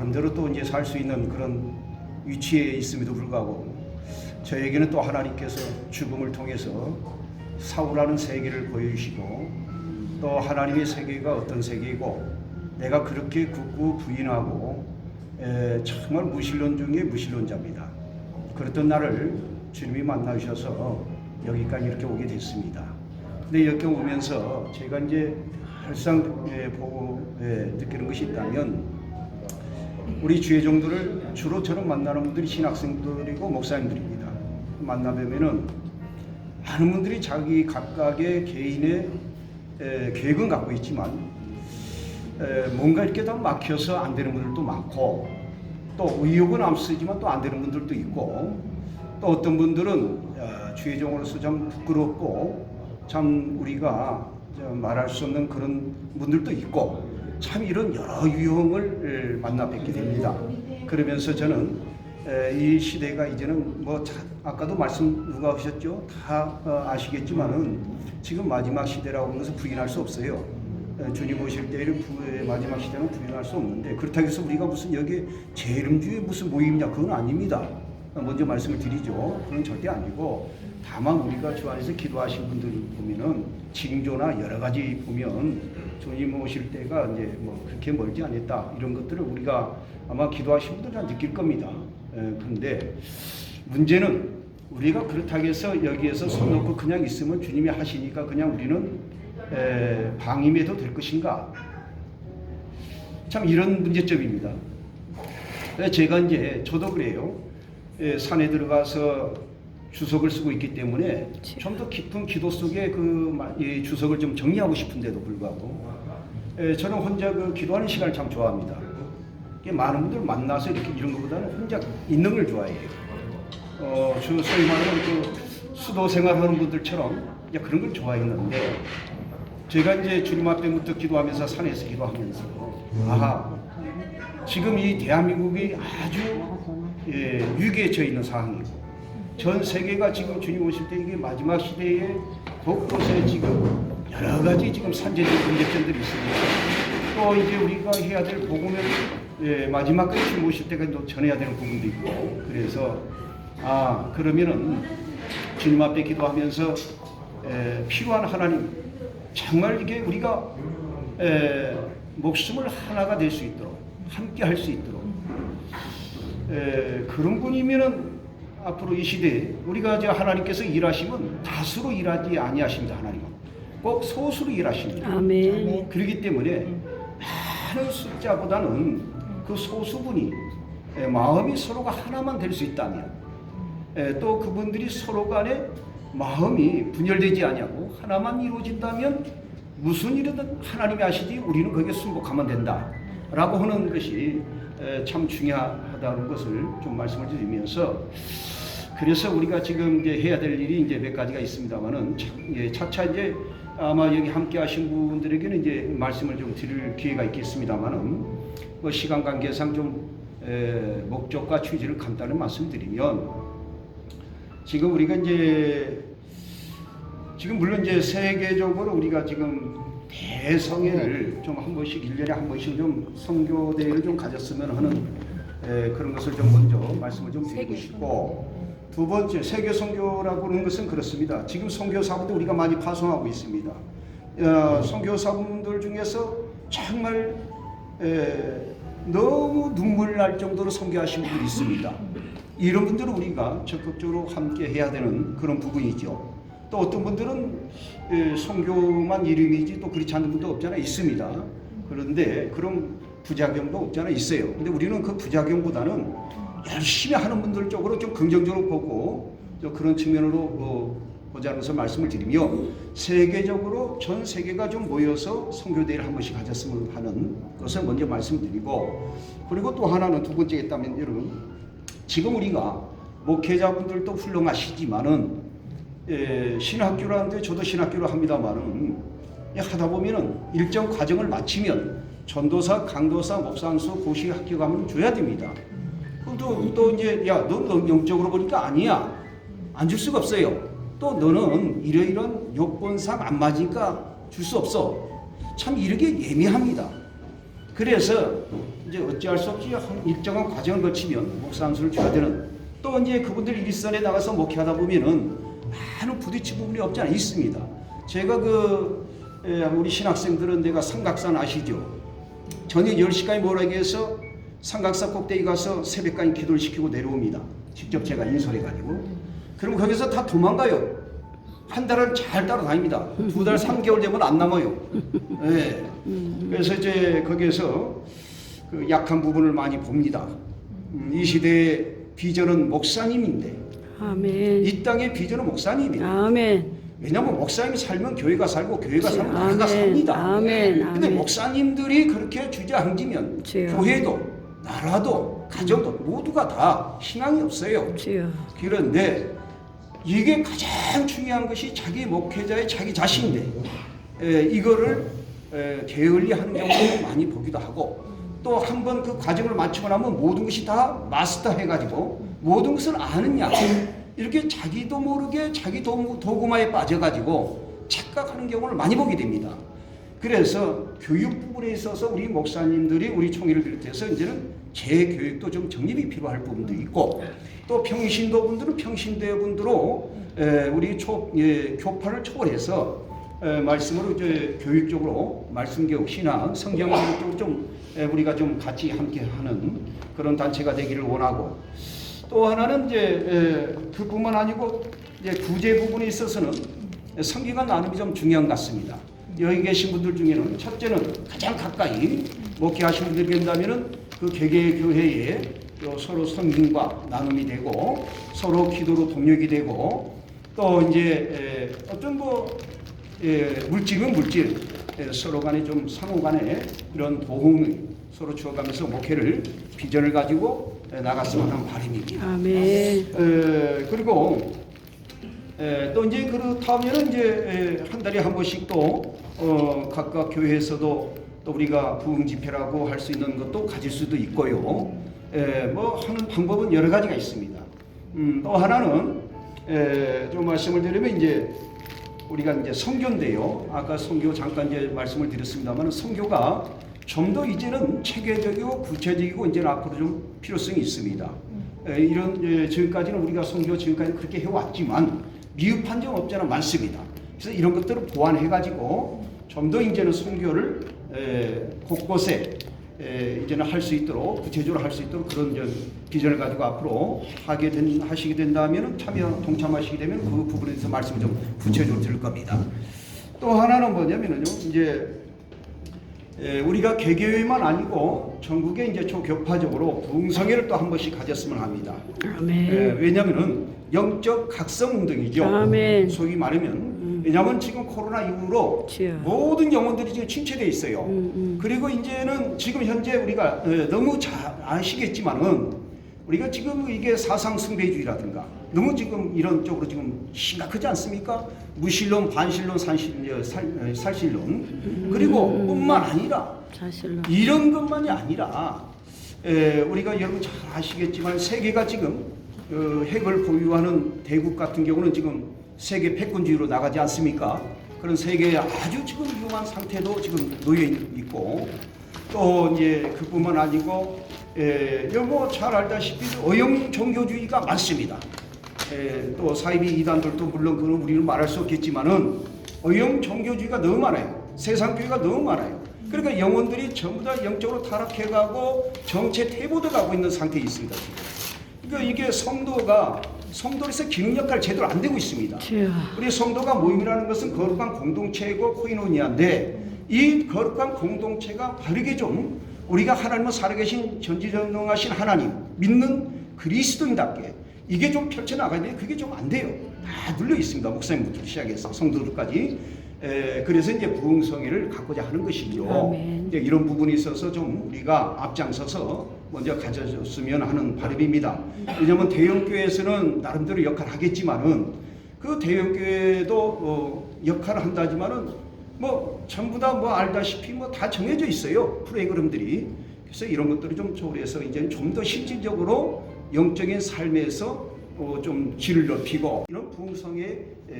마음대로 또 이제 살 수 있는 그런 위치에 있음에도 불구하고 저에게는 또 하나님께서 죽음을 통해서 사후라는 세계를 보여주시고 또 하나님의 세계가 어떤 세계이고 내가 그렇게 굳고 부인하고 정말 무신론 중에 무신론자입니다. 그랬던 나를 주님이 만나주셔서 여기까지 이렇게 오게 됐습니다. 근데 여기 오면서 제가 이제 항상 보고 느끼는 것이 있다면 우리 주의종들을 주로 저는 만나는 분들이 신학생들이고 목사님들입니다. 만나뵈면은 많은 분들이 자기 각각의 개인의 계획은 갖고 있지만 뭔가 이렇게 다 막혀서 안 되는 분들도 많고 또 의욕은 앞서지만 또 안 되는 분들도 있고 또 어떤 분들은 주의종으로서 참 부끄럽고 참 우리가 말할 수 없는 그런 분들도 있고 참 이런 여러 유형을 만나 뵙게 됩니다. 그러면서 저는 이 시대가 이제는 뭐 아까도 말씀 누가 하셨죠? 다 아시겠지만은 지금 마지막 시대라고 하는 것을 부인할 수 없어요. 주님 오실 때의 마지막 시대는 부인할 수 없는데 그렇다고 해서 우리가 무슨 여기 재림주의 무슨 모임이냐 그건 아닙니다. 먼저 말씀을 드리죠. 그건 절대 아니고 다만 우리가 주 안에서 기도하신 분들 보면은 징조나 여러 가지 보면 주님 오실 때가 이제 뭐 그렇게 멀지 않았다 이런 것들을 우리가 아마 기도하신 분들 다 느낄 겁니다. 그런데 문제는 우리가 그렇다고 해서 여기에서 손 놓고 그냥 있으면 주님이 하시니까 그냥 우리는 방임해도 될 것인가? 참 이런 문제점입니다. 제가 이제 저도 그래요. 산에 들어가서 주석을 쓰고 있기 때문에 좀 더 깊은 기도 속에 그 주석을 좀 정리하고 싶은데도 불구하고 저는 혼자 그 기도하는 시간을 참 좋아합니다. 많은 분들 만나서 이렇게 이런 것보다는 혼자 있는 걸 좋아해요. 소위 말하는 그 수도 생활하는 분들처럼 그런 걸 좋아했는데 제가 이제 주님 앞에부터 기도하면서 산에서 기도하면서 지금 이 대한민국이 아주 위기에 처해 있는 상황이고 전 세계가 지금 주님 오실 때 이게 마지막 시대에 곳곳에 지금 여러 가지 지금 산재들 문제점들이 있습니다. 또 이제 우리가 해야 될 복음을 마지막까지 주님 오실 때까지 또 전해야 되는 부분도 있고 그래서 그러면은 주님 앞에 기도하면서 필요한 하나님 정말 이게 우리가 목숨을 하나가 될 수 있도록 함께 할 수 있도록 그런 분이면은 앞으로 이 시대에 우리가 이제 하나님께서 일하시면 다수로 일하지 아니하십니다. 하나님은 꼭 소수로 일하십니다. 아멘. 그렇기 때문에 많은 숫자보다는 그 소수분이 마음이 서로가 하나만 될 수 있다면 또 그분들이 서로 간에 마음이 분열되지 아니하고 하나만 이루어진다면 무슨 일이든 하나님이 하시지 우리는 거기에 순복하면 된다라고 하는 것이 참 중요하다는 것을 좀 말씀을 드리면서 그래서 우리가 지금 이제 해야 될 일이 이제 몇 가지가 있습니다만은 차차 이제 아마 여기 함께 하신 분들에게는 이제 말씀을 좀 드릴 기회가 있겠습니다만은 그 시간 관계상 좀 목적과 취지를 간단히 말씀드리면 지금 우리가 이제 지금 물론 이제 세계적으로 우리가 지금 대성회를 좀 한 번씩 1년에 한 번씩 좀 선교대회를 좀 가졌으면 하는 그런 것을 좀 먼저 말씀을 좀 드리고 싶고 두 번째 세계 선교라고 하는 것은 그렇습니다. 지금 선교사분들 우리가 많이 파송하고 있습니다. 선교사분들 중에서 정말 너무 눈물 날 정도로 선교하신 분들이 있습니다. 이런 분들은 우리가 적극적으로 함께 해야 되는 그런 부분이죠. 또 어떤 분들은 선교만 이름이지 또 그렇지 않은 분도 없잖아 있습니다. 그런데 그런 부작용도 없잖아 있어요. 근데 우리는 그 부작용보다는 열심히 하는 분들 쪽으로 좀 긍정적으로 보고 그런 측면으로 보자는 것을 말씀을 드리며 세계적으로 전 세계가 좀 모여서 선교대회를 한 번씩 가졌으면 하는 것을 먼저 말씀드리고 그리고 또 하나는 두 번째에 있다면 여러분 지금 우리가 목회자분들도 훌륭하시지만은 신학교라는데 저도 신학교를 합니다만은 하다 보면은 일정 과정을 마치면 전도사, 강도사, 목사수, 고시 합격하면 줘야 됩니다. 또 이제 너 영적으로 보니까 아니야 안 줄 수가 없어요. 또 너는 이러이런 요건상 안 맞으니까 줄 수 없어. 참 이렇게 예민합니다. 그래서 이제 어찌할 수 없이 한 일정한 과정을 거치면 목사 안수를 줘야 되는, 또 이제 그분들이 일선에 나가서 목회하다 보면은 많은 부딪힌 부분이 없지 않아 있습니다. 제가 우리 신학생들은 내가 삼각산 아시죠? 저녁 10시까지 모라기 해서 삼각산 꼭대기 가서 새벽까지 기도를 시키고 내려옵니다. 직접 제가 인솔해가지고. 그럼 거기서 다 도망가요. 한 달은 잘 따라다닙니다. 2달, 3개월 되면 안 남아요. 네. 그래서 이제 거기에서 그 약한 부분을 많이 봅니다. 이 시대의 비전은 목사님인데, 아멘. 이 땅의 비전은 목사님이에요. 아멘. 왜냐하면 목사님이 살면 교회가 살고, 교회가 살면 아멘. 나라가 삽니다. 아멘. 근데 아멘. 목사님들이 그렇게 주저앉으면 주여. 교회도 나라도 가정도 모두가 다 희망이 없어요. 주여. 그런데 이게 가장 중요한 것이 자기 목회자의 자기 자신인데, 이거를 게을리하는 경우를 많이 보기도 하고, 또 한 번 그 과정을 마치고 나면 모든 것이 다 마스터 해가지고 모든 것을 아느냐, 이렇게 자기도 모르게 자기 도구마에 빠져가지고 착각하는 경우를 많이 보게 됩니다. 그래서 교육 부분에 있어서 우리 목사님들이, 우리 총회를 비롯해서 이제는 재교육도 좀 정립이 필요할 부분도 있고, 또 평신도 분들은 평신도 분들로 우리 교파를 초월해서 말씀으로 이제 교육적으로 말씀교육, 신앙, 성경 쪽으로 좀 우리가 좀 같이 함께하는 그런 단체가 되기를 원하고, 또 하나는 이제 그뿐만 아니고 이제 구제 부분에 있어서는 성기가 나눔이 좀 중요한 것 같습니다. 여기 계신 분들 중에는 첫째는 가장 가까이 목회하시는 분들이 된다면은 그 개개교회에 서로 섬김과 나눔이 되고, 서로 기도로 동력이 되고, 또 이제 어떤 물질은 물질, 서로 간에 좀 상호 간에 이런 도움을 서로 주어가면서 목회를 비전을 가지고 나갔으면 하는 바람입니다. 아멘. 그리고 또 이제 그렇다면은 이제 한 달에 한 번씩 또 각각 교회에서도 또 우리가 부흥 집회라고 할 수 있는 것도 가질 수도 있고요. 뭐 하는 방법은 여러 가지가 있습니다. 또 하나는 좀 말씀을 드리면 이제 우리가 이제 선교인데요. 아까 선교 잠깐 이제 말씀을 드렸습니다만, 선교가 좀 더 이제는 체계적이고 구체적이고 이제는 앞으로 좀 필요성이 있습니다. 이런 지금까지는 우리가 선교 지금까지 그렇게 해왔지만 미흡한 점 없지 않아 많습니다. 그래서 이런 것들을 보완해가지고 좀 더 이제는 선교를 곳곳에 이제는 할 수 있도록, 구체적으로 할 수 있도록 그런 비전을 가지고 앞으로 하시게 된다면, 동참하시게 되면 그 부분에 대해서 말씀을 좀 구체적으로 드릴 겁니다. 또 하나는 뭐냐면요, 이제 우리가 개교회만 아니고 전국에 이제 초교파적으로 부흥성회를 또 한 번씩 가졌으면 합니다. 아멘. 왜냐하면은 영적 각성 운동이죠. 아멘. 소위 말하면, 왜냐하면 지금 코로나 이후로 주여. 모든 영혼들이 지금 침체돼 있어요. 그리고 이제는 지금 현재 우리가 너무 잘 아시겠지만은 우리가 지금 이게 사상 숭배주의라든가 너무 지금 이런 쪽으로 지금 심각하지 않습니까? 무신론, 반신론, 살신론, 그리고 뿐만 아니라 사실로. 이런 것만이 아니라 우리가 여러분 잘 아시겠지만 세계가 지금 핵을 보유하는 대국 같은 경우는 지금 세계 패권주의로 나가지 않습니까? 그런 세계에 아주 지금 위험한 상태도 지금 놓여 있고, 또 이제 그뿐만 아니고 뭐 잘 알다시피 어영 종교주의가 많습니다. 또 사이비 이단들도 물론 그건 우리는 말할 수 없겠지만은 어영 종교주의가 너무 많아요. 세상교회가 너무 많아요. 그러니까 영혼들이 전부 다 영적으로 타락해가고 정체 퇴보돼 가고 있는 상태에 있습니다. 지금. 그러니까 이게 성도로서 기능 역할 제대로 안 되고 있습니다. 주여. 우리 성도가 모임이라는 것은 거룩한 공동체이고 코이노니아인데, 이 거룩한 공동체가 바르게 좀 우리가 하나님을 살아계신 전지전능하신 하나님 믿는 그리스도인답게 이게 좀 펼쳐나가야 되는데 그게 좀 안 돼요. 다 눌려 있습니다. 목사님부터 시작해서 성도들까지. 그래서 이제 부흥성회를 갖고자 하는 것이죠. 아멘. 이제 이런 부분이 있어서 좀 우리가 앞장서서 먼저 가져줬으면 하는 바람입니다. 왜냐하면 대형교회에서는 나름대로 역할을 하겠지만은 그 대형교회도 역할을 한다지만은 뭐 전부 다 뭐 알다시피 뭐 다 정해져 있어요. 프로그램들이. 그래서 이런 것들을 좀 조율해서 이제 좀 더 실질적으로 영적인 삶에서 좀 질을 높이고 이런 풍성에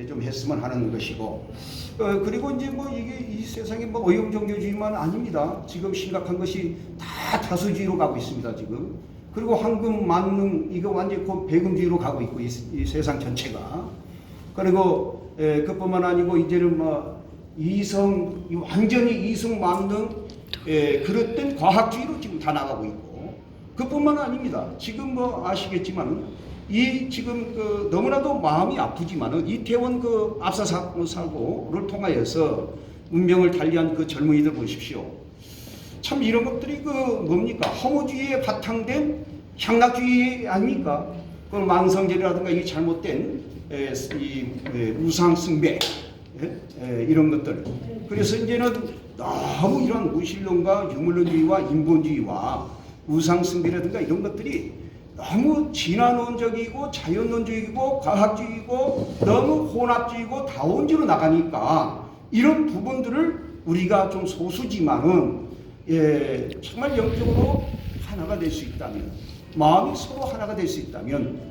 좀 했으면 하는 것이고 그리고 이제 뭐 이게 이 세상에 뭐 어용종교주의만 아닙니다. 지금 심각한 것이 다 다수주의로 가고 있습니다. 지금. 그리고 황금 만능 이거 완전히 배금주의로 가고 있고 이 세상 전체가. 그리고 그뿐만 아니고 이제는 뭐 완전히 이성 만능 그릇된 과학주의로 지금 다 나가고 있고 그뿐만 아닙니다. 지금 뭐 아시겠지만 지금 너무나도 마음이 아프지만은 이태원 압사 사고를 통하여서 운명을 달리한 그 젊은이들 보십시오. 참 이런 것들이 뭡니까? 허무주의에 바탕된 향락주의 아닙니까? 그 망성제라든가 이 잘못된 우상 숭배 이런 것들. 그래서 이제는 너무 이런 무신론과 유물론주의와 인본주의와 우상 숭배라든가 이런 것들이 너무 진화론적이고 자연론적이고 과학주의고 너무 혼합주의고 다원주의로 나가니까 이런 부분들을 우리가 좀 소수지만은 정말 영적으로 하나가 될 수 있다면 마음이 서로 하나가 될 수 있다면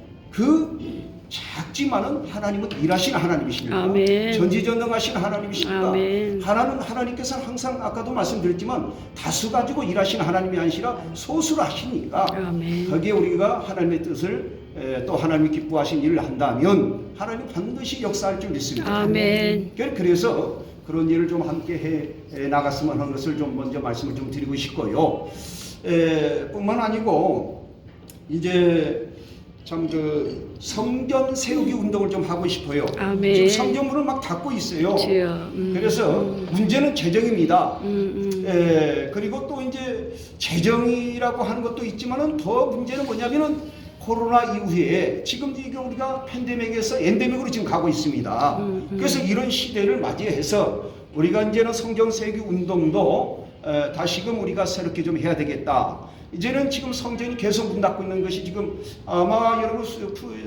작지만은 하나님은 일하시는 하나님이십니까? 아멘. 전지전능하신 하나님이십니까? 아멘. 하나님께서는 항상 아까도 말씀드렸지만 다수 가지고 일하시는 하나님이 아니라 소수로 하시니까 아멘. 거기에 우리가 하나님의 뜻을 또 하나님이 기뻐하신 일을 한다면 하나님 반드시 역사할 줄 믿습니다. 아멘. 그래서 그런 일을 좀 함께 해 나갔으면 하는 것을 좀 먼저 말씀을 좀 드리고 싶고요. 뿐만 아니고 이제 참 성전 세우기 운동을 좀 하고 싶어요. 아멘. 지금 성전문을 막 닫고 있어요. 그래서 문제는 재정입니다. 그리고 또 이제 재정이라고 하는 것도 있지만은 더 문제는 뭐냐면은 코로나 이후에 지금 이게 우리가 팬데믹에서 엔데믹으로 지금 가고 있습니다. 그래서 이런 시대를 맞이해서 우리가 이제는 성경 세우기 운동도 다시금 우리가 새롭게 좀 해야 되겠다. 이제는 지금 성전이 계속 문 닫고 있는 것이 지금 아마 여러분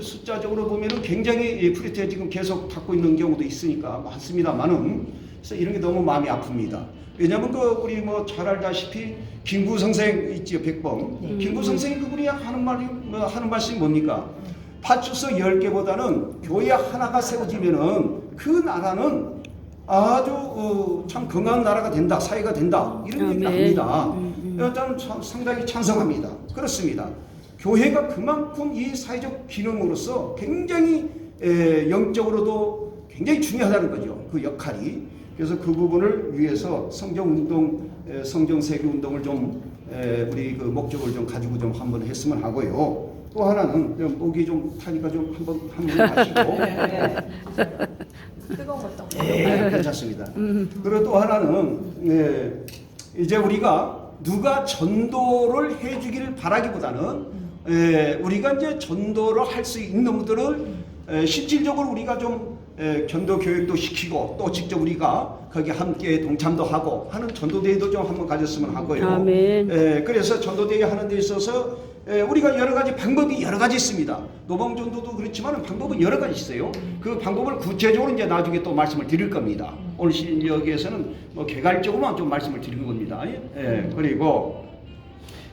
숫자적으로 보면은 굉장히 프리테 지금 계속 닫고 있는 경우도 있으니까 많습니다만은 그래서 이런 게 너무 마음이 아픕니다. 왜냐하면 우리 뭐 잘 알다시피 김구 선생 있지요, 백범. 김구 선생이 그분이 하는 말씀이 뭡니까? 파출소 10개보다는 교회 하나가 세워지면은 그 나라는 아주 참 건강한 나라가 된다, 사회가 된다 이런 얘기를 합니다. 저는 상당히 찬성합니다. 그렇습니다. 교회가 그만큼 이 사회적 기능으로서 굉장히 영적으로도 굉장히 중요하다는 거죠. 그 역할이. 그래서 그 부분을 위해서 성경 세계 운동을 좀 우리 목적을 좀 가지고 좀 한번 했으면 하고요. 또 하나는 목이 좀 타니까 좀 한번 마시고. 뜨거운 것도. 괜찮습니다. 그리고 또 하나는 이제 우리가 누가 전도를 해주기를 바라기보다는 우리가 이제 전도를 할 수 있는 분들을 실질적으로 우리가 좀 전도 교육도 시키고 또 직접 우리가 거기 함께 동참도 하고 하는 전도대회도 좀 한번 가졌으면 하고요. 아멘. 그래서 전도대회 하는 데 있어서 우리가 여러 가지 방법이 여러 가지 있습니다. 노방전도도 그렇지만 방법은 여러 가지 있어요. 그 방법을 구체적으로 이제 나중에 또 말씀을 드릴 겁니다. 오늘 여기에서는 뭐 개괄적으로만 좀 말씀을 드리는 겁니다. 그리고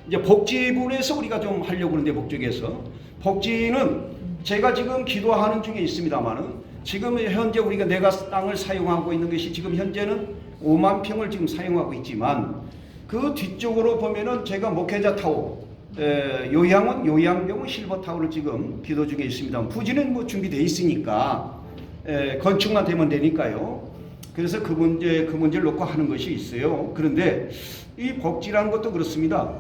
이제 복지분에서 우리가 좀 하려고 하는데 목적에서 복지는 제가 지금 기도하는 중에 있습니다만은 지금 현재 우리가 내가 땅을 사용하고 있는 것이 지금 현재는 5만 평을 지금 사용하고 있지만 그 뒤쪽으로 보면은 제가 목회자 타워 요양병원 실버 타워를 지금 기도 중에 있습니다. 부지는 뭐 준비되어 있으니까 건축만 되면 되니까요. 그래서 그 문제를 놓고 하는 것이 있어요. 그런데 이 복지라는 것도 그렇습니다.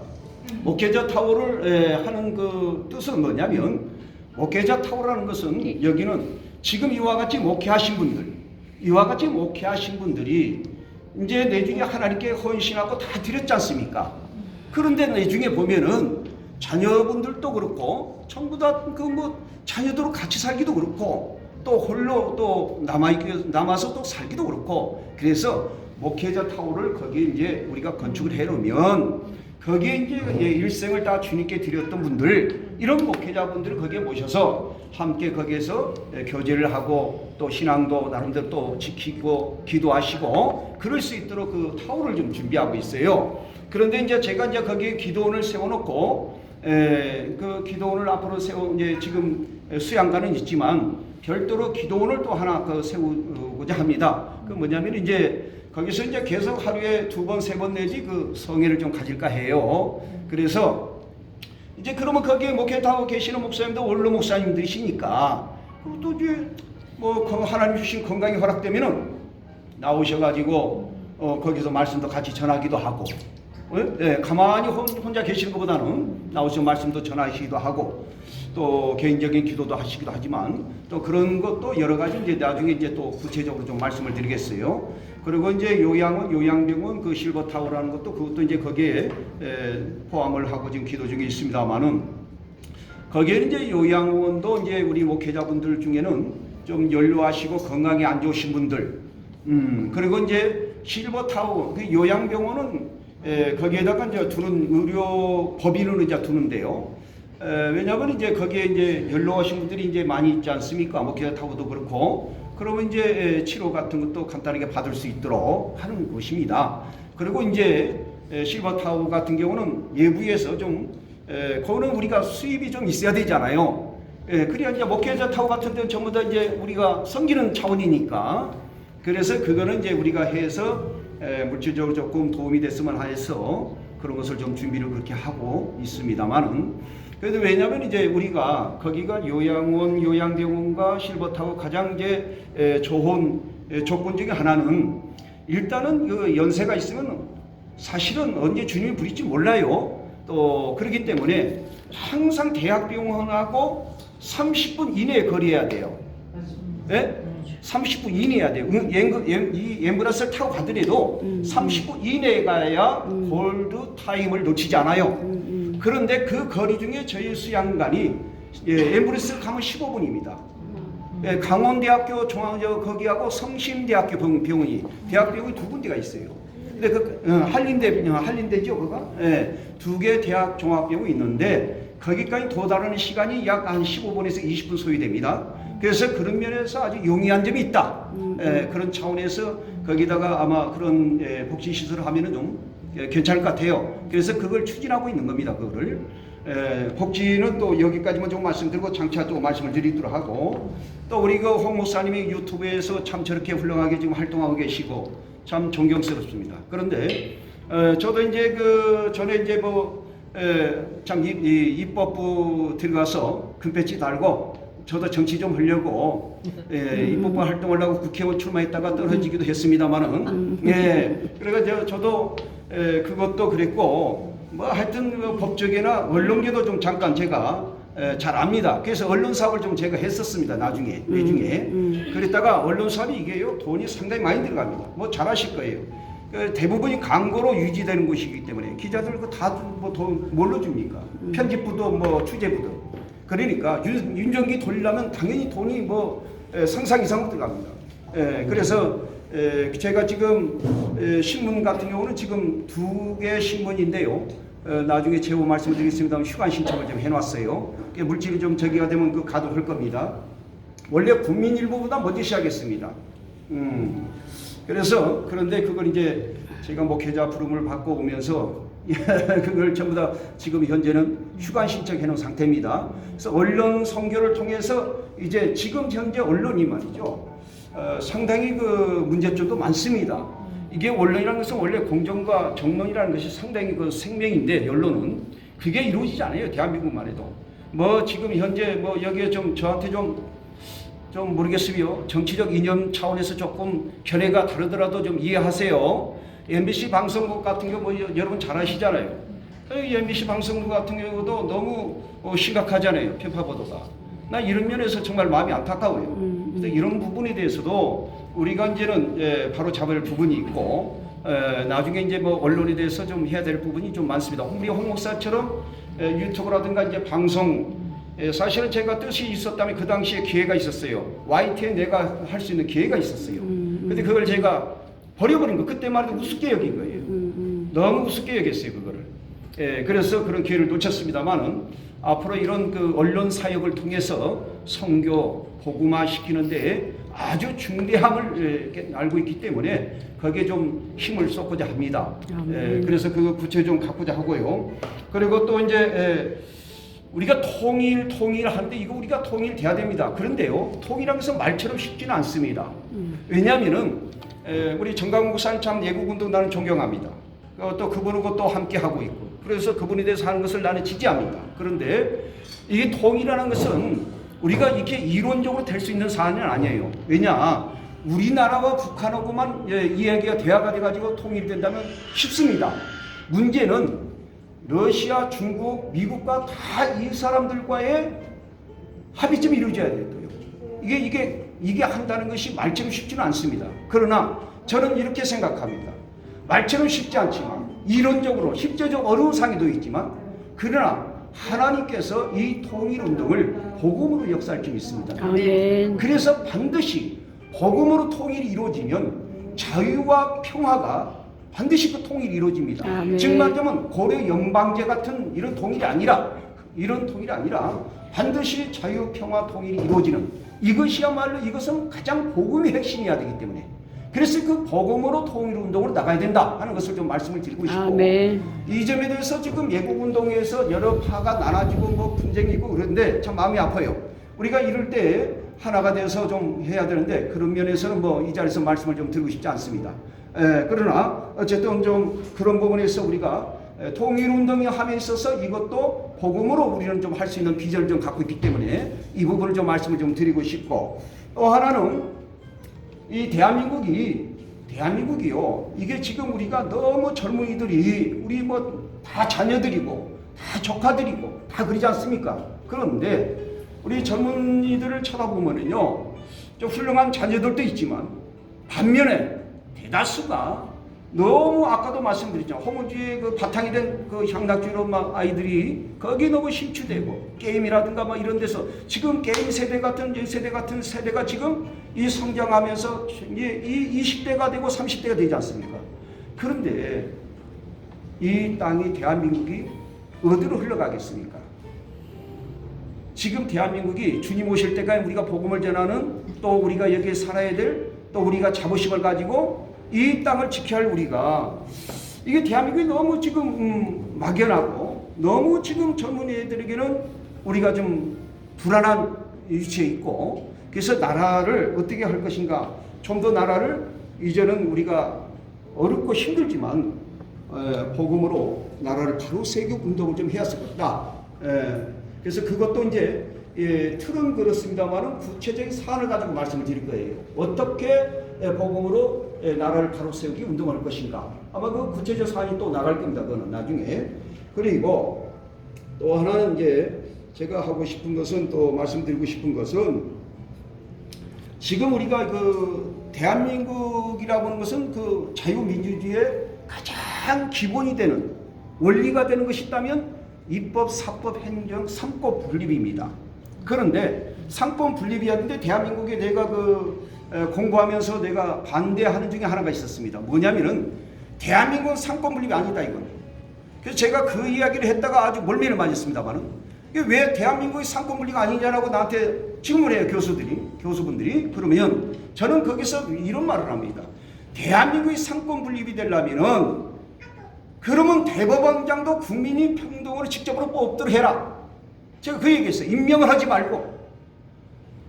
목회자 타워를 하는 그 뜻은 뭐냐면 목회자 타워라는 것은 여기는 지금 이와 같이 목회하신 분들이 이제 내중에 하나님께 헌신하고 다 드렸지 않습니까? 그런데 내중에 보면은 자녀분들도 그렇고 전부 다 자녀들로 같이 살기도 그렇고 또 홀로 또 남아서 또 살기도 그렇고 그래서 목회자 타워를 거기에 이제 우리가 건축을 해놓으면 거기에 이제 일생을 다 주님께 드렸던 분들 이런 목회자분들을 거기에 모셔서 함께 거기에서 교제를 하고 또 신앙도 나름대로 또 지키고 기도하시고 그럴 수 있도록 그 타워를 좀 준비하고 있어요. 그런데 이제 제가 이제 거기에 기도원을 세워놓고 그 기도원을 앞으로 이제 지금 수양관은 있지만 별도로 기도원을 또 하나 세우고자 합니다. 그 뭐냐면 이제 거기서 이제 계속 하루에 2번, 3번 내지 그 성회를 좀 가질까 해요. 그래서 이제 그러면 거기에 목회하고 계시는 목사님도 원로 목사님들이시니까 또 이제 뭐 하나님 주신 건강이 허락되면은 나오셔가지고 거기서 말씀도 같이 전하기도 하고, 가만히 혼자 계시는 것보다는 나오셔서 말씀도 전하시기도 하고, 또 개인적인 기도도 하시기도 하지만 또 그런 것도 여러 가지 이제 나중에 이제 또 구체적으로 좀 말씀을 드리겠어요. 그리고 이제 요양병원 그 실버타워라는 그것도 이제 거기에 포함을 하고 지금 기도 중에 있습니다만은 거기에 이제 요양원도 이제 우리 목회자분들 중에는 좀 연로하시고 건강이 안 좋으신 분들, 그리고 이제 실버타워 그 요양병원은 거기에다가 이제 두는 의료 법인을 이제 두는데요. 왜냐하면 이제 거기에 이제 연로하신 분들이 이제 많이 있지 않습니까? 목회자타워도 그렇고, 그러면 이제 치료 같은 것도 간단하게 받을 수 있도록 하는 곳입니다. 그리고 이제 실버타워 같은 경우는 예부에서 좀 거기는 우리가 수입이 좀 있어야 되잖아요. 그래야 이제 목회자타워 같은 데는 전부 다 이제 우리가 섬기는 차원이니까, 그래서 그거는 이제 우리가 해서 물질적으로 조금 도움이 됐으면 해서 그런 것을 좀 준비를 그렇게 하고 있습니다만은, 그래도 왜냐하면 이제 우리가 거기가 요양원, 요양병원과 실버타워 가장 이제 좋은 조건 중에 하나는 일단은 그 연세가 있으면 사실은 언제 주님이 부릴지 몰라요. 또 그렇기 때문에 항상 대학병원하고 30분 이내에 거리해야 돼요. 네? 30분 이내야 돼요. 이 앰뷸런스를 타고 가더라도 30분 이내에 가야 골드 타임을 놓치지 않아요. 그런데 그 거리 중에 저희 수양관이 앰뷸런스 가면 15분입니다. 강원대학교 거기하고 성심대학교 병원이 대학병원이 2군데가 있어요. 근데 한림대죠, 그거? 두 개 대학 종합병원이 있는데 거기까지 도달하는 시간이 약 한 15분에서 20분 소요됩니다. 그래서 그런 면에서 아주 용이한 점이 있다. 그런 차원에서 거기다가 아마 그런 복지시설을 하면은 좀 괜찮을 것 같아요. 그래서 그걸 추진하고 있는 겁니다. 그거를. 복지는 또 여기까지만 좀 말씀드리고 장차 또 말씀을 드리도록 하고, 또 우리 그 홍 목사님이 유튜브에서 참 저렇게 훌륭하게 지금 활동하고 계시고 참 존경스럽습니다. 그런데 저도 이제 그 전에 이제 뭐 참 입법부 들어가서 금배지 달고 저도 정치 좀 하려고 입법부 활동을 하고 국회의원 출마했다가 떨어지기도 했습니다만은, 그래서 저도 그것도 그랬고, 뭐 하여튼 그 법조계나 언론계도 좀 잠깐 제가 잘 압니다. 그래서 언론 사업을 좀 제가 했었습니다. 나중에 그랬다가 언론 사업이 이게요 돈이 상당히 많이 들어갑니다. 뭐 잘 아실 거예요. 대부분이 광고로 유지되는 곳이기 때문에 기자들 다 뭐 돈 뭘로 줍니까? 편집부도 뭐 취재부도. 그러니까 윤정기 돌리려면 당연히 돈이 뭐 상상 이상으로 들어갑니다. 그래서 제가 지금 신문 같은 경우는 지금 2개 신문인데요. 나중에 제보 말씀을 드리겠습니다만 휴관 신청을 좀 해놨어요. 물질이 좀 저기가 되면 그 가동할 겁니다. 원래 국민일보보다 먼저 시작했습니다. 그래서 그런데 그걸 이제 제가 목회자 부름을 받고 오면서 그걸 전부 다 지금 현재는 휴관 신청해 놓은 상태입니다. 그래서 언론 선교를 통해서 이제 지금 현재 언론이 말이죠. 상당히 그 문제점도 많습니다. 이게 언론이라는 것은 원래 공정과 정론이라는 것이 상당히 그 생명인데 언론은 그게 이루어지지 않아요. 대한민국만 해도. 뭐 지금 현재 뭐 여기에 좀 저한테 좀 모르겠으며 정치적 이념 차원에서 조금 견해가 다르더라도 좀 이해하세요. MBC 방송국 같은 경우 뭐 여러분 잘 아시잖아요. MBC 방송국 같은 경우도 너무 심각하잖아요. 편파 보도가. 나 이런 면에서 정말 마음이 안타까워요. 그래서 이런 부분에 대해서도 우리가 이제는 바로 잡을 부분이 있고, 나중에 이제 뭐 언론에 대해서 좀 해야 될 부분이 좀 많습니다. 우리 홍 목사처럼 유튜브라든가 이제 방송, 사실은 제가 뜻이 있었다면 그 당시에 기회가 있었어요. YTN에 내가 할 수 있는 기회가 있었어요. 근데 그걸 제가 버려버린 거, 그때만 해도 우습게 여긴 거예요. 너무 우습게 여겼어요, 그거를. 그래서 그런 기회를 놓쳤습니다만은 앞으로 이런 그 언론 사역을 통해서 선교, 복음화 시키는데 아주 중대함을 알고 있기 때문에 거기에 좀 힘을 쏟고자 합니다. 그래서 그 구체 좀 갖고자 하고요. 그리고 또 이제 우리가 통일하는데 이거 우리가 통일돼야 됩니다. 그런데요, 통일하는 것은 말처럼 쉽지는 않습니다. 왜냐하면은 우리 정강훈 목사님 참 예국운동 나는 존경합니다. 또 그분하고 또 함께 하고 있고, 그래서 그분에 대해서 하는 것을 나는 지지합니다. 그런데 이게 통일하는 것은 우리가 이렇게 이론적으로 될 수 있는 사안은 아니에요. 왜냐, 우리나라와 북한하고만 이야기가 대화가 돼가지고 통일된다면 쉽습니다. 문제는 러시아, 중국, 미국과 다 이 사람들과의 합의점이 이루어져야 돼요. 이게 한다는 것이 말처럼 쉽지는 않습니다. 그러나 저는 이렇게 생각합니다. 말처럼 쉽지 않지만 이론적으로 실제적 어려운 상황도 있지만, 그러나 하나님께서 이 통일운동을 복음으로 역사할 줄 믿습니다. 아멘. 그래서 반드시 복음으로 통일이 이루어지면 자유와 평화가 반드시 그 통일이 이루어집니다. 아멘. 즉 말하자면 고려 연방제 같은 이런 통일이 아니라 반드시 자유, 평화, 통일이 이루어지는, 이것이야말로 이것은 가장 복음의 핵심이어야 되기 때문에, 그래서 그 복음으로 통일운동으로 나가야 된다 하는 것을 좀 말씀을 드리고 싶고, 아멘. 이 점에 대해서 지금 예국운동에서 여러 파가 나눠지고 뭐 분쟁이 있고 그런데 참 마음이 아파요. 우리가 이럴 때 하나가 돼서 좀 해야 되는데 그런 면에서는 뭐 이 자리에서 말씀을 좀 드리고 싶지 않습니다. 그러나 어쨌든 좀 그런 부분에서 우리가 통일운동이 함에 있어서 이것도 복음으로 우리는 좀 할 수 있는 비전을 좀 갖고 있기 때문에 이 부분을 좀 말씀을 좀 드리고 싶고, 또 하나는 이 대한민국이요, 이게 지금 우리가 너무 젊은이들이 우리 뭐 다 자녀들이고 다 조카들이고 다 그러지 않습니까? 그런데 우리 젊은이들을 쳐다보면은요, 좀 훌륭한 자녀들도 있지만 반면에 대다수가 너무, 아까도 말씀드렸죠, 허무주의 그 바탕이 된 그 향락주로 막 아이들이 거기에 너무 심취되고 게임이라든가 막 이런 데서 지금 게임 세대 같은 세대가 지금 이 성장하면서 이 20대가 되고 30대가 되지 않습니까? 그런데 이 땅이, 대한민국이 어디로 흘러가겠습니까? 지금 대한민국이 주님 오실 때까지 우리가 복음을 전하는, 또 우리가 여기에 살아야 될, 또 우리가 자부심을 가지고 이 땅을 지켜야 할 우리가, 이게 대한민국이 너무 지금 막연하고 너무 지금 젊은 애들에게는 우리가 좀 불안한 위치에 있고, 그래서 나라를 어떻게 할 것인가, 좀 더 나라를 이제는 우리가 어렵고 힘들지만 복음으로 나라를 바로 세우고 운동을 좀 해야 할 것이다. 그래서 그것도 이제 틀은 그렇습니다만은 구체적인 사안을 가지고 말씀을 드릴 거예요. 어떻게 복음으로 나라를 바로 세우기 운동할 것인가. 아마 그 구체적 사안이 또 나갈 겁니다. 그거는 나중에. 그리고 또 하나는 이제 제가 하고 싶은 것은, 또 말씀드리고 싶은 것은, 지금 우리가 그 대한민국이라고 하는 것은 그 자유민주주의의 가장 기본이 되는, 원리가 되는 것이 있다면 입법, 사법, 행정, 삼권 분립입니다. 그런데 삼권 분립이었는데 대한민국에 내가 공부하면서 내가 반대하는 중에 하나가 있었습니다. 뭐냐면은 대한민국은 삼권 분립이 아니다 이건. 그래서 제가 그 이야기를 했다가 아주 멀미를 맞았습니다만은, 왜 대한민국이 삼권 분리가 아니냐라고 나한테 질문을 해요, 교수분들이. 그러면 저는 거기서 이런 말을 합니다. 대한민국이 삼권 분립이 되려면은, 그러면 대법원장도 국민이 평등으로 직접으로 뽑도록 해라. 제가 그 얘기했어요. 임명을 하지 말고.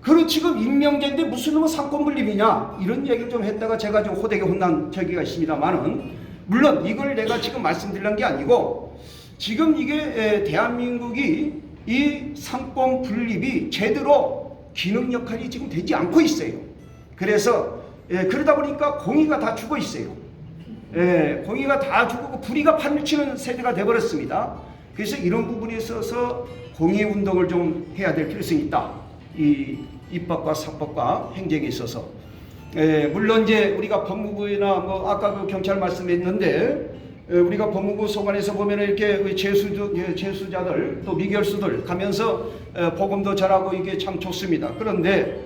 그리고 지금 임명제인데 무슨 놈의 삼권 분립이냐, 이런 얘기를 좀 했다가 제가 좀 호되게 혼난 적이 있습니다만은, 물론 이걸 내가 지금 말씀드리는 게 아니고, 지금 이게 대한민국이 이 삼권 분립이 제대로 기능 역할이 지금 되지 않고 있어요. 그래서 그러다 보니까 공의가 다 죽어 있어요. 공의가 다 죽고 불의가 판치는 세대가 되어버렸습니다. 그래서 이런 부분에 있어서 공의 운동을 좀 해야 될 필요성이 있다. 이 입법과 사법과 행정에 있어서. 물론 이제 우리가 법무부나 뭐 아까 그 경찰 말씀했는데, 우리가 법무부 소관에서 보면 이렇게 재수자들 또 미결수들 가면서 복음도 전하고 이게 참 좋습니다. 그런데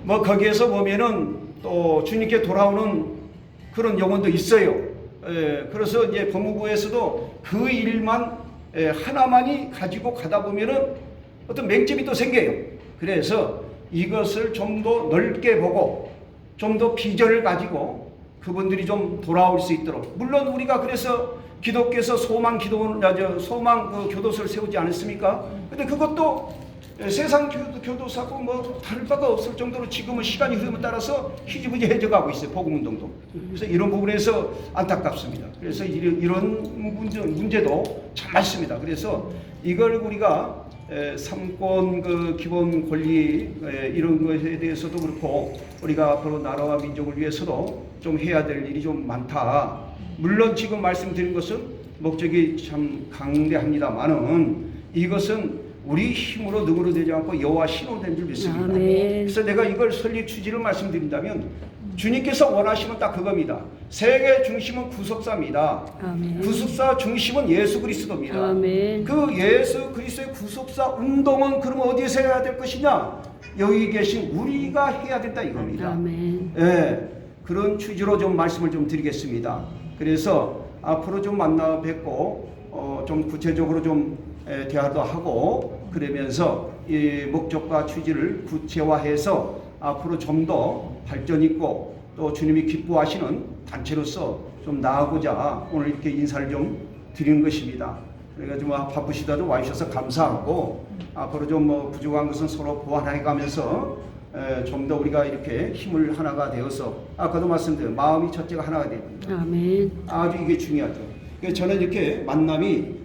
뭐 거기에서 보면은 또 주님께 돌아오는 그런 영혼도 있어요. 그래서 이제 법무부에서도 그 일만 하나만이 가지고 가다 보면은 어떤 맹점이 또 생겨요. 그래서 이것을 좀 더 넓게 보고 좀 더 비전을 가지고 그분들이 좀 돌아올 수 있도록, 물론 우리가 그래서 기독교에서 소망 교도소를 세우지 않았습니까? 근데 그것도 세상 교도사고 뭐 다를 바가 없을 정도로 지금은 시간이 흐름에 따라서 희지부지해져 가고 있어요. 복음운동도. 그래서 이런 부분에서 안타깝습니다. 그래서 이런 문제도 참 많습니다. 그래서 이걸 우리가 삼권 그 기본 권리 이런 것에 대해서도 그렇고 우리가 앞으로 나라와 민족을 위해서도 좀 해야 될 일이 좀 많다. 물론 지금 말씀드린 것은 목적이 참 강대합니다만은 이것은 우리 힘으로 능으로 되지 않고 여호와 신으로 된 줄 믿습니다. 그래서 내가 이걸 설립 취지를 말씀드린다면 주님께서 원하시면 딱 그겁니다. 세계 중심은 구속사입니다. 아멘. 구속사 중심은 예수 그리스도입니다. 아멘. 그 예수 그리스도의 구속사 운동은 그럼 어디에서 해야 될 것이냐? 여기 계신 우리가 해야 된다 이겁니다. 아멘. 예, 그런 취지로 좀 말씀을 좀 드리겠습니다. 그래서 앞으로 좀 만나 뵙고 좀 구체적으로 좀 대화도 하고 그러면서 이 목적과 취지를 구체화해서 앞으로 좀 더 발전 있고 또 주님이 기뻐하시는 단체로서 좀 나아가고자 오늘 이렇게 인사를 좀 드리는 것입니다. 그러니까 좀 바쁘시다도 와주셔서 감사하고 앞으로 좀 뭐 부족한 것은 서로 보완해 가면서 좀 더 우리가 이렇게 힘을 하나가 되어서 아까도 말씀드린 마음이 첫째가 하나가 됩니다. 아멘. 아주 이게 중요하죠. 그래서 저는 이렇게 만남이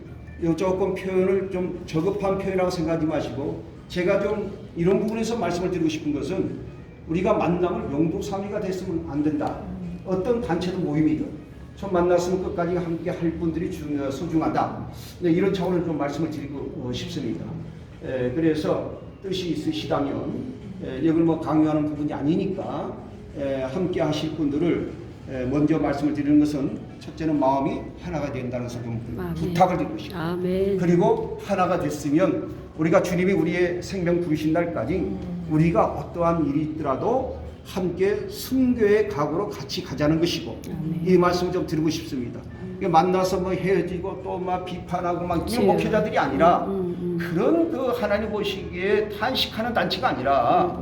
조금 표현을 좀 저급한 표현이라고 생각하지 마시고 제가 좀 이런 부분에서 말씀을 드리고 싶은 것은 우리가 만남을 용도삼이가 됐으면 안 된다. 어떤 단체도 모임이든 처음 만났으면 끝까지 함께 할 분들이 소중하다. 이런 차원을 좀 말씀을 드리고 싶습니다. 그래서 뜻이 있으시다면 이걸 뭐 강요하는 부분이 아니니까 함께 하실 분들을 먼저 말씀을 드리는 것은 첫째는 마음이 하나가 된다는 것을 좀 부탁을 드리고 싶습니다. 아멘. 그리고 하나가 됐으면 우리가 주님이 우리의 생명 부르신 날까지 우리가 어떠한 일이 있더라도 함께 순교의 각오로 같이 가자는 것이고 이 말씀을 좀 드리고 싶습니다. 만나서 뭐 헤어지고 또 막 비판하고 막 이런 목회자들이 아니라 그런 그 하나님 보시기에 탄식하는 단체가 아니라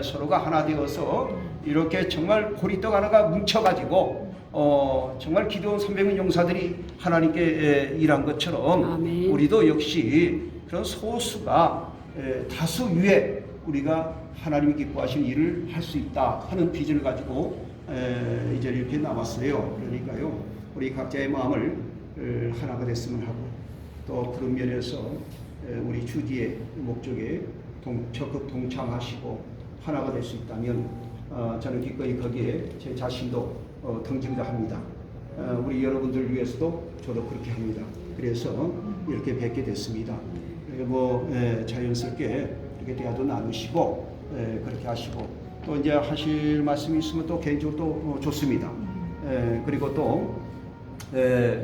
서로가 하나 되어서 이렇게 정말 고리떡 하나가 뭉쳐가지고 정말 기도원 300명 용사들이 하나님께 일한 것처럼 아멘. 우리도 역시 그런 소수가 다수 위에 우리가 하나님이 기뻐하시는 일을 할 수 있다 하는 비전을 가지고 이제 이렇게 나왔어요. 그러니까요 우리 각자의 마음을 하나가 됐으면 하고 또 그런 면에서 우리 주지의 목적에 적극 동참하시고 하나가 될 수 있다면 저는 기꺼이 거기에 제 자신도 등지고자 합니다. 우리 여러분들 위해서도 저도 그렇게 합니다. 그래서 이렇게 뵙게 됐습니다. 뭐 자연스럽게 이렇게 대화도 나누시고 그렇게 하시고 또 이제 하실 말씀이 있으면 또 개인적으로 또 좋습니다. 그리고 또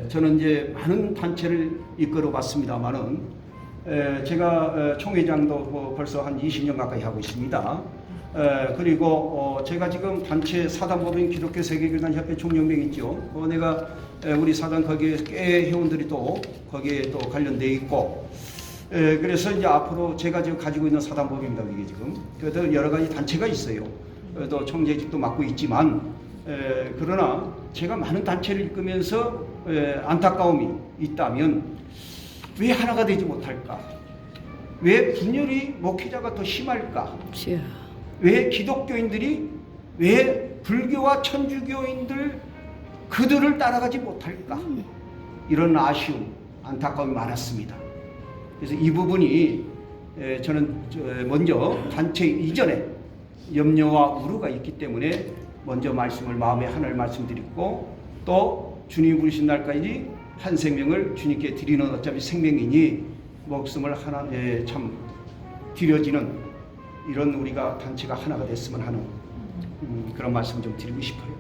저는 이제 많은 단체를 이끌어 봤습니다만은 제가 총회장도 벌써 한 20년 가까이 하고 있습니다. 그리고 제가 지금 단체 사단법인 기독교 세계교단 협회 총연맹 있죠. 내가 우리 사단 거기에 꽤 회원들이 또 거기에 또 관련돼 있고 그래서 이제 앞으로 제가 지금 가지고 있는 사단법입니다. 이게 지금 그래도 여러 가지 단체가 있어요. 또 총재직도 맡고 있지만 그러나 제가 많은 단체를 이끌면서 안타까움이 있다면 왜 하나가 되지 못할까? 왜 분열이 목회자가 더 심할까? 왜 기독교인들이 왜 불교와 천주교인들 그들을 따라가지 못할까? 이런 아쉬움, 안타까움이 많았습니다. 그래서 이 부분이 저는 먼저 단체 이전에 염려와 우려가 있기 때문에 먼저 말씀을 마음에 하나를 말씀드리고 또 주님이 부르신 날까지 한 생명을 주님께 드리는 어차피 생명이니 목숨을 하나 참 드려지는 이런 우리가 단체가 하나가 됐으면 하는 그런 말씀을 좀 드리고 싶어요.